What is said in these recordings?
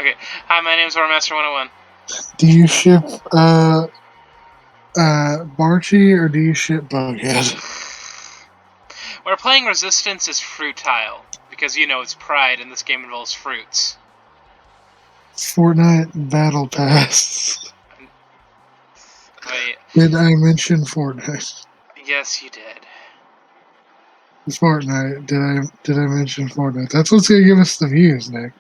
Okay. Hi, my name's Warmaster 101. Do you ship Barchi or do you ship Bughead? We're playing Resistance as Fruitile, because, you know, it's Pride and this game involves fruits. Fortnite Battle Pass. Wait. Did I mention Fortnite? Yes, you did. Fortnite. Did I mention Fortnite? That's what's gonna give us the views, Nick.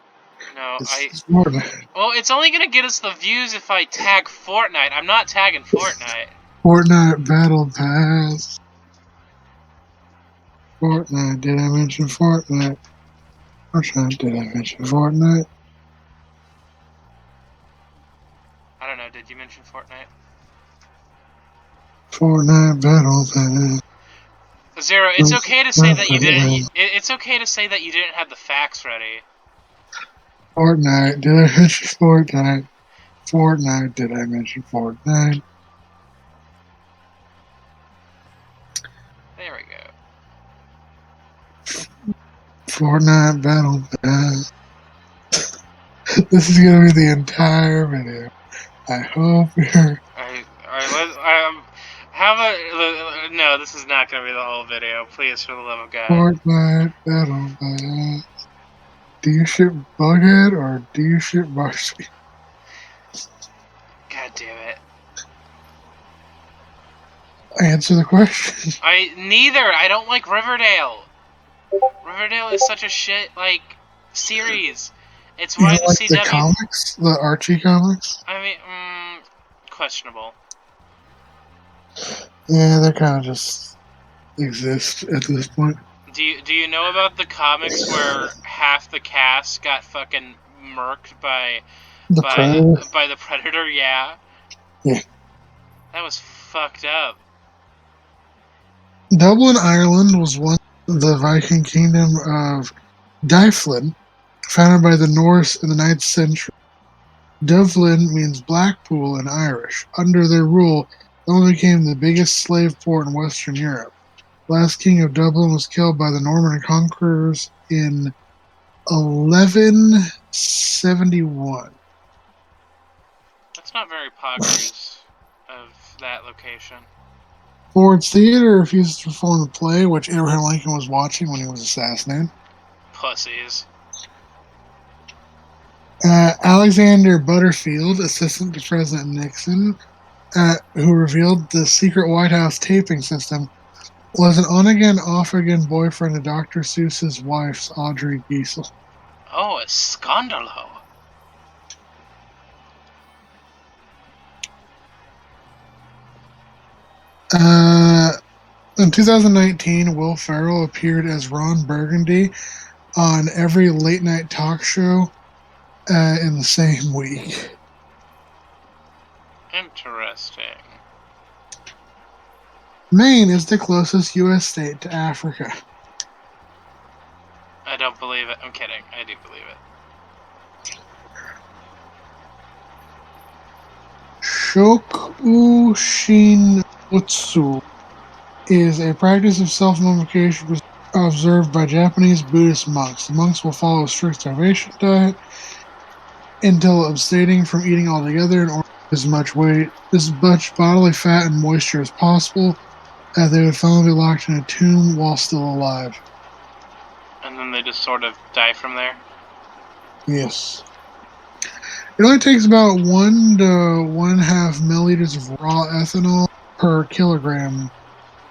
No, It's Fortnite. Well, it's only gonna get us the views if I tag Fortnite. I'm not tagging Fortnite. Fortnite Battle Pass. Fortnite. Did I mention Fortnite? Did I mention Fortnite? I don't know, did you mention Fortnite? Fortnite Battle Pass. Zero, it's okay to say that you didn't. It's okay to say that you didn't have the facts ready. Fortnite. Did I mention Fortnite? Fortnite. Did I mention Fortnite? There we go. Fortnite Battle Pass. This is gonna be the entire video. I hope you're. How about no? This is not gonna be the whole video. Please, for the love of God. Fortnite Battle Pass. Do you ship Bughead or do you ship Barcy? God damn it. Answer the question. Neither. I don't like Riverdale. Riverdale is such a shit series. It's You why don't the like CW. the comics, the Archie comics? I mean, questionable. Yeah, they kind of just exist at this point. Do you know about the comics where half the cast got fucking murked by The Predator. by the Predator? Yeah. Yeah. That was fucked up. Dublin, Ireland was once the Viking kingdom of Dyflin, founded by the Norse in the 9th century. Dublin means Blackpool in Irish. Under their rule, Dublin became the biggest slave port in Western Europe. The last king of Dublin was killed by the Norman conquerors in 1171. That's not very poggers of that location. Ford's Theater refused to perform the play, which Abraham Lincoln was watching when he was assassinated. Pussies. Alexander Butterfield, assistant to President Nixon, who revealed the secret White House taping system, was an on-again, off-again boyfriend of Dr. Seuss's wife's Audrey Giesel. Oh, a scandalo. In 2019, Will Ferrell appeared as Ron Burgundy on every late-night talk show in the same week. Interesting. Maine is the closest U.S. state to Africa. I don't believe it. I'm kidding. I do believe it. Shokushinbutsu is a practice of self-mummification observed by Japanese Buddhist monks. The monks will follow a strict starvation diet until abstaining from eating altogether in order to lose as much bodily fat and moisture as possible. They would finally be locked in a tomb while still alive. And then they just sort of die from there? Yes. It only takes about 1 to 1.5 milliliters of raw ethanol per kilogram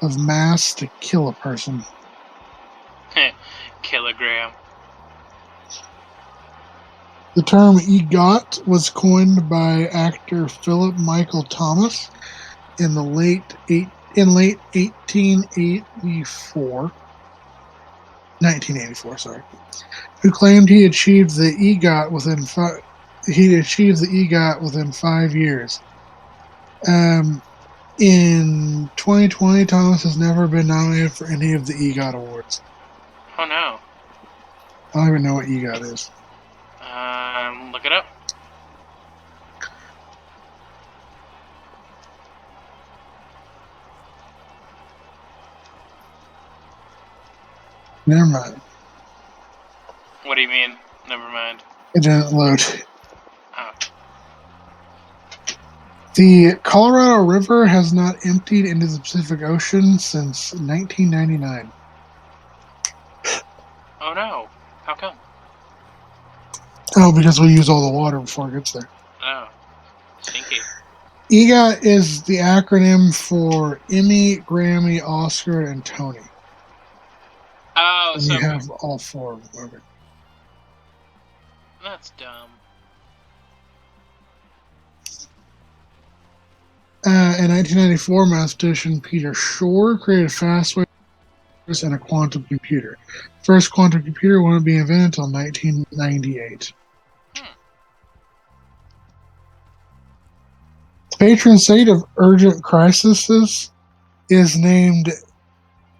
of mass to kill a person. Kilogram. The term EGOT was coined by actor Philip Michael Thomas in late 1984, sorry, who claimed he achieved the EGOT within 5 years. In 2020, Thomas has never been nominated for any of the EGOT awards. Oh no. I don't even know what EGOT is. Look it up. Never mind. What do you mean? Never mind. It didn't load. The Colorado River has not emptied into the Pacific Ocean since 1999. Oh no. How come? Oh, because we use all the water before it gets there. Oh, stinky. EGOT is the acronym for Emmy, Grammy, Oscar, and Tony. Oh, And so we have all four of them. Okay. that's dumb. In 1994, mathematician Peter Shor created fast waves and a quantum computer. First quantum computer wouldn't be invented until 1998. Hmm. Patron saint of urgent crises is named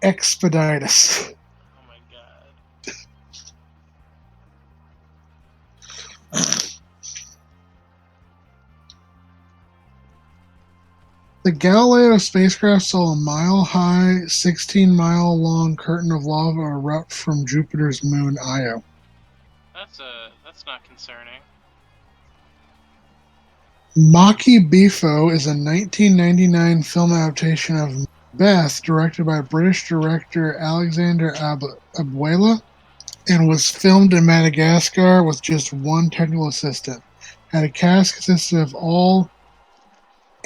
Expeditus. Oh my god. The Galileo spacecraft saw a mile-high, 16-mile-long curtain of lava erupt from Jupiter's moon Io. That's not concerning. Maki Bifo is a 1999 film adaptation of Macbeth directed by British director Alexander Abuela and was filmed in Madagascar with just one technical assistant. Had a cast consisted of all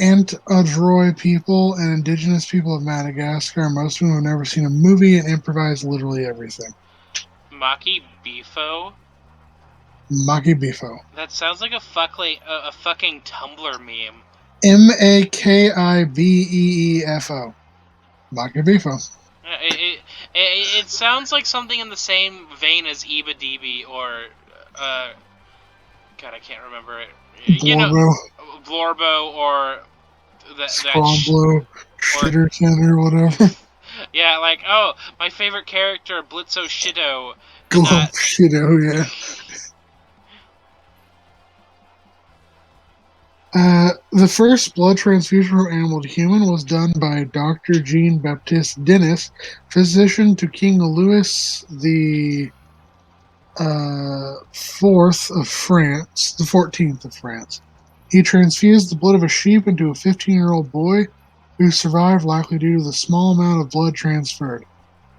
Antudroy people and indigenous people of Madagascar. Most of them have never seen a movie and improvise literally everything. Maki Bifo? Maki Bifo. That sounds like a fucking Tumblr meme. Makibeefo. Maki Bifo. It sounds like something in the same vein as Eba DB or God, I can't remember it. You know, Blorbo. Blorbo or Scromblo. or Shitterton or whatever. yeah, like oh, my favorite character Blitzo Shido did Glump not. Shido, yeah. The first blood transfusion from animal to human was done by Dr. Jean Baptiste Denis, physician to King Louis the fourth of France, the 14th of France. He transfused the blood of a sheep into a 15-year-old boy who survived, likely due to the small amount of blood transferred,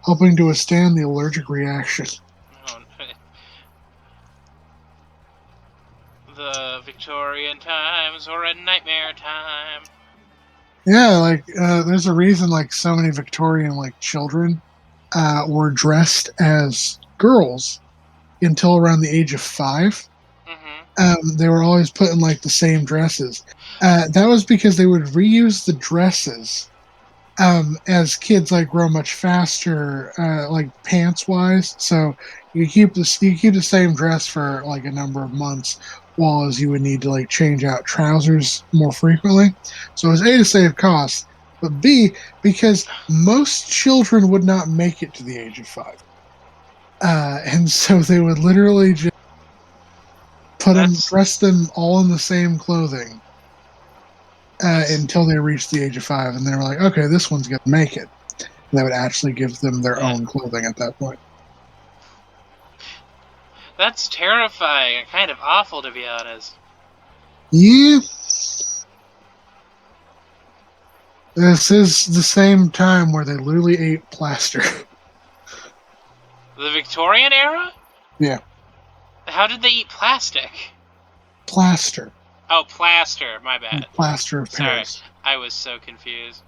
helping to withstand the allergic reaction. Oh, the Victorian times were a nightmare time. Yeah, like there's a reason like so many Victorian like children were dressed as girls until around the age of 5. Mm-hmm. They were always put in like the same dresses. That was because they would reuse the dresses as kids like grow much faster, like pants wise. So you keep the same dress for like a number of months, while as you would need to like change out trousers more frequently. So it was A, to save costs, but B, because most children would not make it to the age of 5. And so they would literally just That's dress them all in the same clothing that's until they reached the age of 5, and they were like, okay, this one's gonna make it. And they would actually give them their that, own clothing at that point. that's terrifying and kind of awful, to be honest. Yeah, this is the same time where they literally ate plaster. The Victorian era? Yeah, How did they eat plastic? plaster, Oh, plaster. My bad. plaster of Sorry, Paris. I was so confused.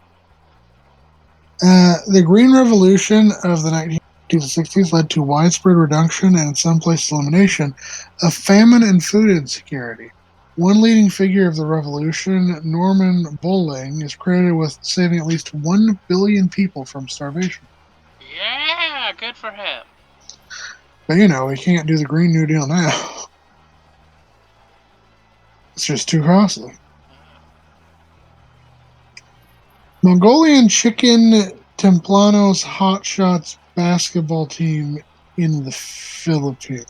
The Green Revolution of the 1960s led to widespread reduction and, in some places, elimination of famine and food insecurity. One leading figure of the revolution, Norman Bowling, is credited with saving at least 1 billion people from starvation. Yeah, good for him. But we can't do the Green New Deal now. It's just too costly. Mongolian Chicken Templanos Hotshots basketball team in the Philippines.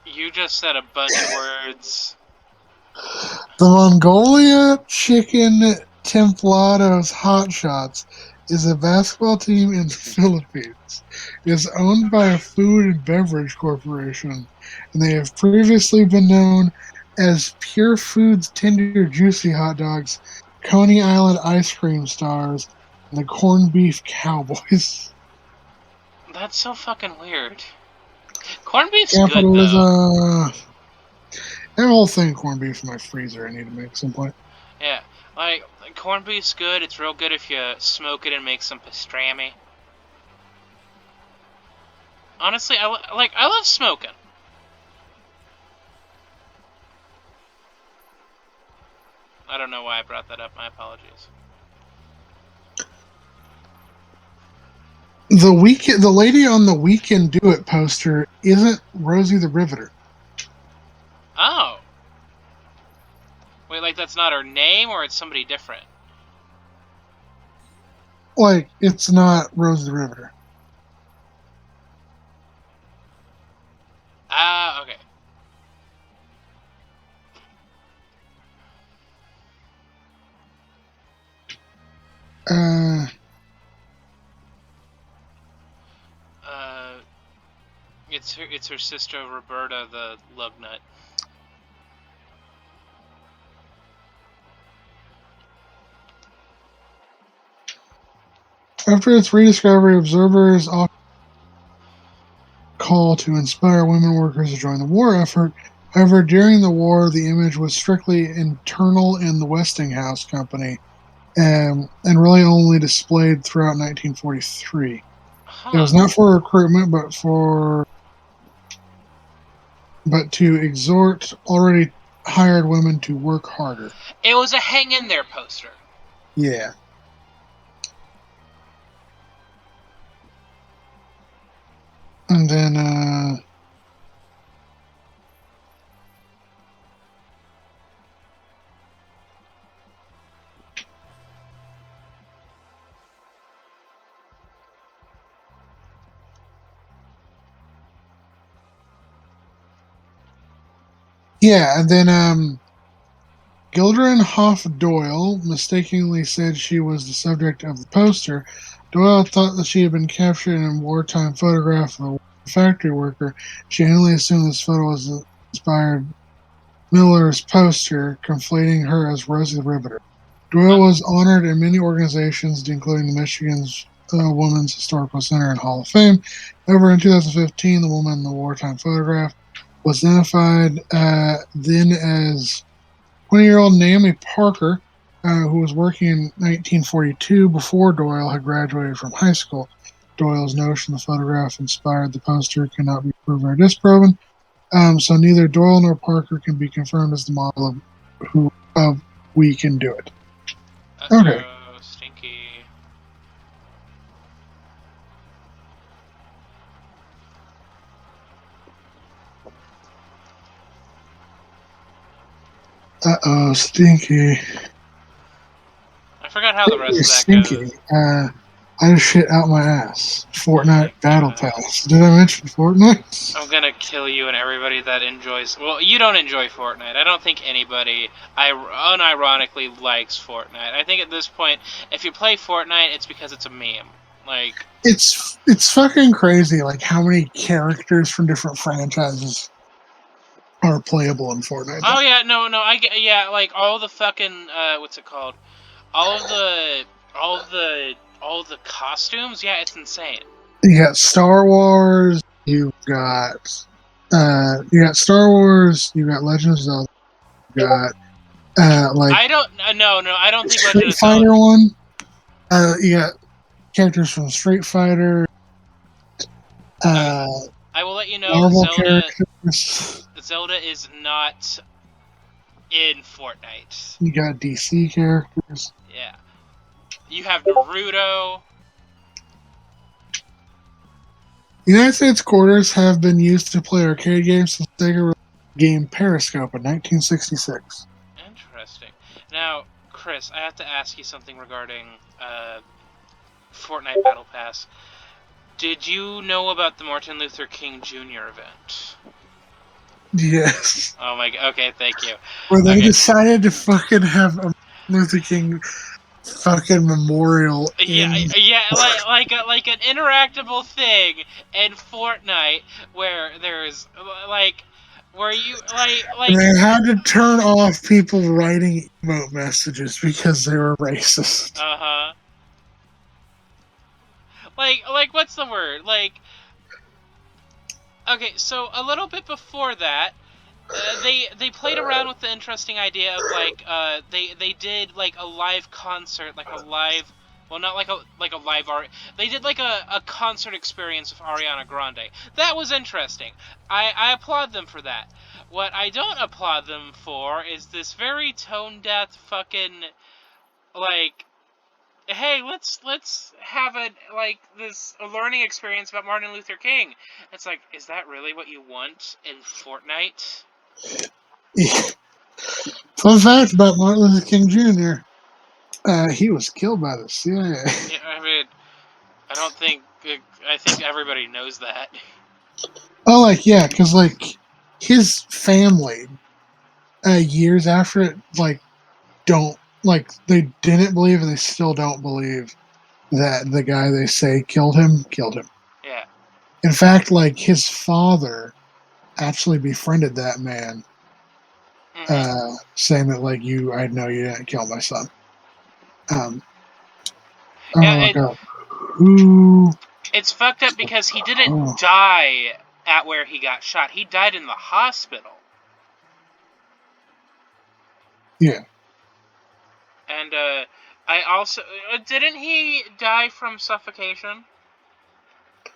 You just said a bunch of words. The Mongolia Chicken Templados Hotshots is a basketball team in the Philippines. It is owned by a food and beverage corporation, and they have previously been known as Pure Foods Tender Juicy Hot Dogs Coney Island ice cream stars, and the corned beef cowboys. That's so fucking weird. Corned beef's good though. Capitalism. That whole thing, corned beef in my freezer. I need to make some point. Yeah, like corned beef's good. It's real good if you smoke it and make some pastrami. Honestly, I love smoking. I don't know why I brought that up. My apologies. The lady on the "We Can Do It" poster isn't Rosie the Riveter. Oh. Wait, like that's not her name, or it's somebody different? Like, it's not Rosie the Riveter. Ah, okay. Uh, It's her sister Roberta the lug nut. after its rediscovery, observers often call to inspire women workers to join the war effort. However, during the war, the image was strictly internal in the Westinghouse Company, and really only displayed throughout 1943. It was Huh. not for recruitment, but to exhort already hired women to work harder. It was a hang in there poster. Yeah. And then yeah, and then Gildren Hoff Doyle mistakenly said she was the subject of the poster. Doyle thought that she had been captured in a wartime photograph of a factory worker. She only assumed this photo was inspired Miller's poster, conflating her as Rosie the Riveter. Doyle was honored in many organizations, including the Michigan's Women's Historical Center and Hall of Fame. However, in 2015, the woman in the wartime photograph was identified then as 20-year-old Naomi Parker, who was working in 1942 before Doyle had graduated from high school. Doyle's notion the photograph inspired the poster cannot be proven or disproven, so neither Doyle nor Parker can be confirmed as the model of We Can Do It. Okay. Uh-oh, stinky. Uh-oh, stinky. I forgot how the rest of that Stinky. goes. I just shit out my ass. Oh my Fortnite Battle god. Pass. Did I mention Fortnite? I'm gonna kill you and everybody that enjoys. Well, you don't enjoy Fortnite. I don't think anybody unironically likes Fortnite. I think at this point, if you play Fortnite, it's because it's a meme. Like, It's fucking crazy, like how many characters from different franchises are playable in Fortnite. oh yeah, no, I get, yeah, like all the fucking what's it called? All of the, all of the costumes. Yeah, it's insane. You got Star Wars. You got Star Wars. You got Legend of Zelda. You got like I don't, no, I don't the think Legend Street of Zelda. Fighter one. You got characters from Street Fighter. Okay, Uh, I will let you know. Marvel characters. Zelda is not in Fortnite. You got DC characters. Yeah. You have Naruto. United States quarters have been used to play arcade games since Sega released the game Periscope in 1966. Interesting. Now, Chris, I have to ask you something regarding Fortnite Battle Pass. Did you know about the Martin Luther King Jr. event? Yes. Oh my. Okay, thank you. Where they Okay. decided to fucking have a Luther King fucking memorial Yeah, in. yeah, like an interactable thing in Fortnite where there's like where you And like they had to turn off people writing emote messages because they were racist. uh-huh. Like what's the word? Like okay, so a little bit before that, they played around with the interesting idea of like they did like a live concert, like a live, well, not like a live art. They did like a concert experience of Ariana Grande. That was interesting. I applaud them for that. What I don't applaud them for is this very tone deaf fucking like, hey, let's have a learning experience about Martin Luther King. It's like, is that really what you want in Fortnite? Fun fact about Martin Luther King Jr. He was killed by the CIA. Yeah, I mean, I don't think I think everybody knows that. Oh, like yeah, because like his family, years after it, like don't like they didn't believe and they still don't believe that the guy they say killed him killed him. Yeah. In fact, like his father actually befriended that man, Mhm. saying that like I know you didn't kill my son. Um, Yeah, oh my god, who? it's fucked up because he didn't Oh, die at where he got shot. He died in the hospital. yeah. And I also didn't he die from suffocation?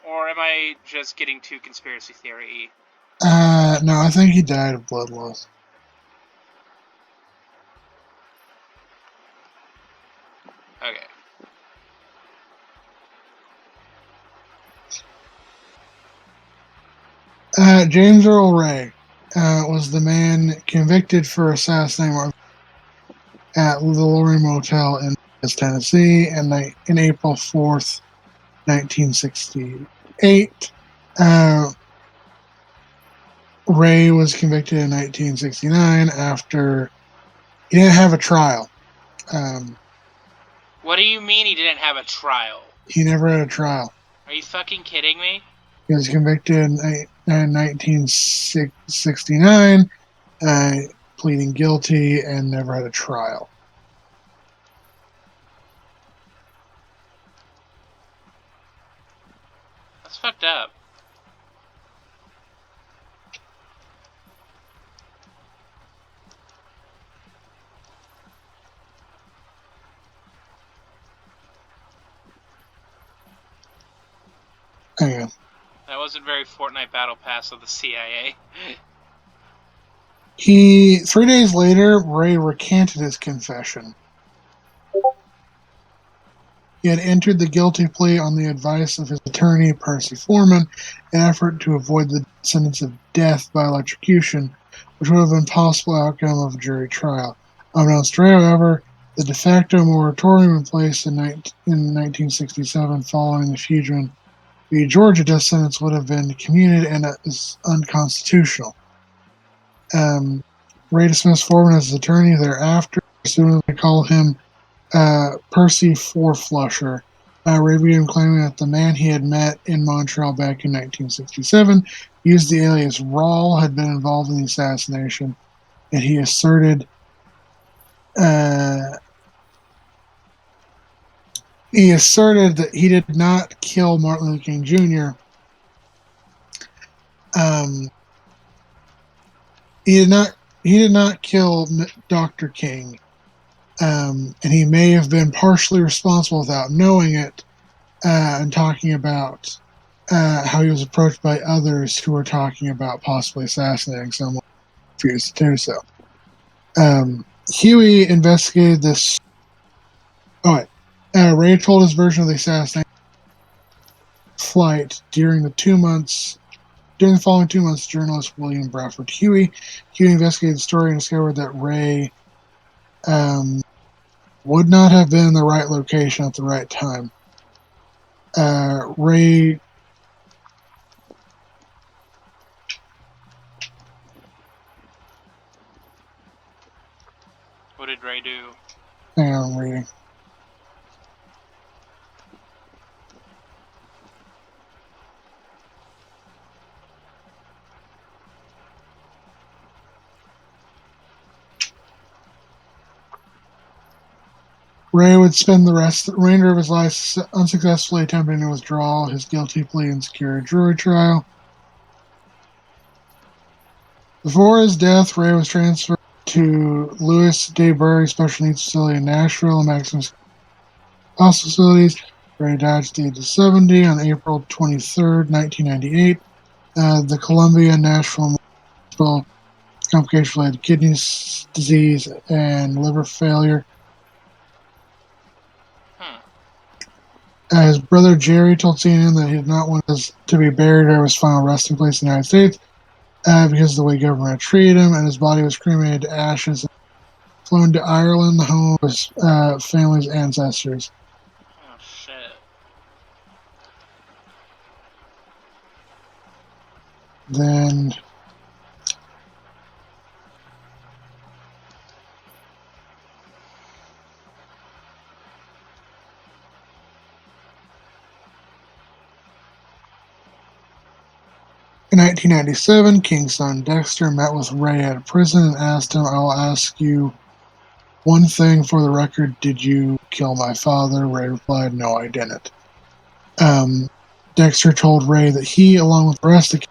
Or am I just getting too conspiracy theory? No, I think he died of blood loss. Okay. James Earl Ray was the man convicted for assassinating Martin at the Lorry Motel in Tennessee in April 4th, 1968. Uh, Ray was convicted in 1969 after he didn't have a trial. Um, What do you mean he didn't have a trial? he never had a trial. Are you fucking kidding me? He was convicted in 1969, uh, pleading guilty, and never had a trial. That's fucked up. Hang on. That wasn't very Fortnite Battle Pass of the CIA. 3 days later, Ray recanted his confession. He had entered the guilty plea on the advice of his attorney, Percy Foreman, in an effort to avoid the sentence of death by electrocution, which would have been a possible outcome of a jury trial. Unbeknownst to Ray, however, the de facto moratorium in place in 1967 following the Fugian v. Georgia death sentence would have been commuted and is unconstitutional. Um, Ray dismissed Foreman as his attorney thereafter, assuming they call him Percy Fourflusher. Ray began claiming that the man he had met in Montreal back in 1967 used the alias Rawl, had been involved in the assassination, and uh, he asserted that he did not kill Martin Luther King Jr. Um, he did not kill Dr. King, and he may have been partially responsible without knowing it, and talking about how he was approached by others who were talking about possibly assassinating someone, refused to do so. Huey investigated this. Oh, wait. Ray told his version of the assassination flight during the following 2 months. Journalist William Bradford Huey investigated the story and discovered that Ray um, would not have been in the right location at the right time. Ray. What did Ray do? Hang on, I'm reading. Ray would spend the remainder of his life unsuccessfully attempting to withdraw his guilty plea and secure a jury trial. Before his death, Ray was transferred to Louis Day Burry Special Needs Facility in Nashville and Maximum Hospital Facilities. Ray died at the age of 70 on April 23rd, 1998. The Columbia Nashville Hospital complications related to kidney disease and liver failure. His brother Jerry told CNN that he did not want to be buried at his final resting place in the United States because of the way government treated him, and his body was cremated to ashes and flown to Ireland, the home of his family's ancestors. Oh, shit. Then in 1997, King's son Dexter met with Ray at a prison and asked him, "I will ask you one thing for the record. Did you kill my father?" Ray replied, "No, I didn't." Dexter told Ray that he, along with the rest of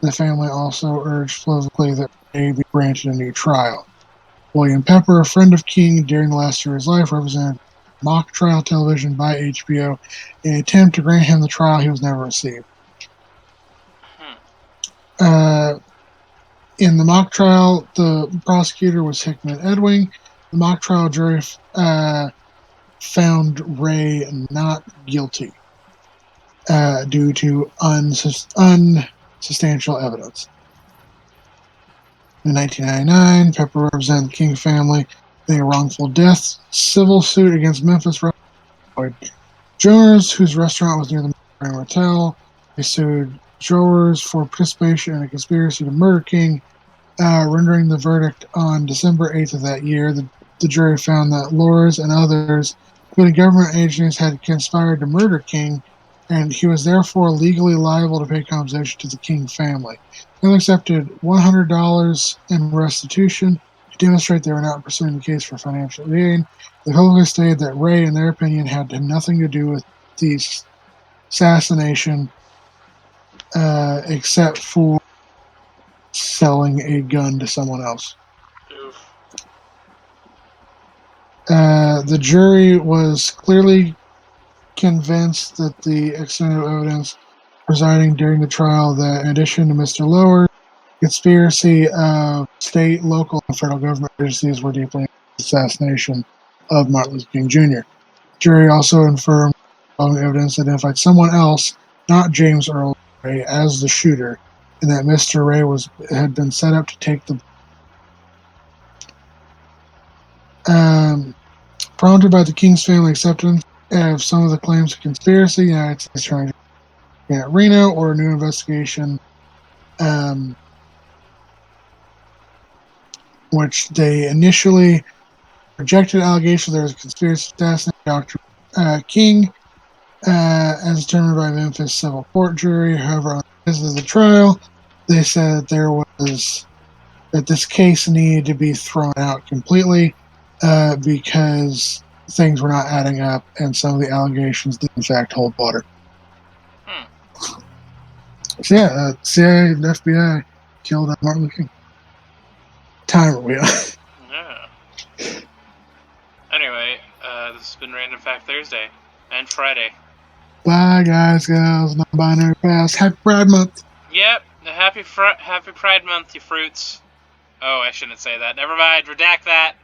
the family, also urged politically that Ray be granted a new trial. William Pepper, a friend of King during the last year of his life, represented mock trial television by HBO in an attempt to grant him the trial he was never received. In the mock trial, the prosecutor was Hickman Edwing. The mock trial jury found Ray not guilty due to unsubstantial evidence. In 1999, Pepper represented the King family in a wrongful death civil suit against Memphis Jones, whose restaurant was near the Grand Hotel. They sued Jowers for participation in a conspiracy to murder King, rendering the verdict on December 8th of that year. The jury found that Lors and others, including government agencies, had conspired to murder King, and he was therefore legally liable to pay compensation to the King family. They accepted $100 in restitution to demonstrate they were not pursuing the case for financial gain. They publicly stated that Ray, in their opinion, had nothing to do with the assassination except for selling a gun to someone else. Oof. The jury was clearly convinced that the external evidence presiding during the trial that, in addition to Mr. Lower, conspiracy of state, local, and federal government agencies were deeply in the assassination of Martin Luther King Jr. The jury also affirmed following evidence identified someone else, not James Earl Ray, as the shooter, and that Mr. Ray had been set up to take the prompted by the King's family acceptance of some of the claims of conspiracy, the United States Attorney at Reno, or a new investigation, which they initially rejected allegations there was a conspiracy to assassinate Dr. King, as determined by Memphis civil court jury. However, on the basis of the trial, they said that this case needed to be thrown out completely because things were not adding up, and some of the allegations did in fact hold water. So yeah, CIA and FBI killed Martin Luther King. Time are we on? Yeah. Anyway, this has been Random Fact Thursday and Friday. Bye, guys, girls, non-binary pals. Happy Pride Month. Yep. Happy Pride Month, you fruits. Oh, I shouldn't say that. Never mind. Redact that.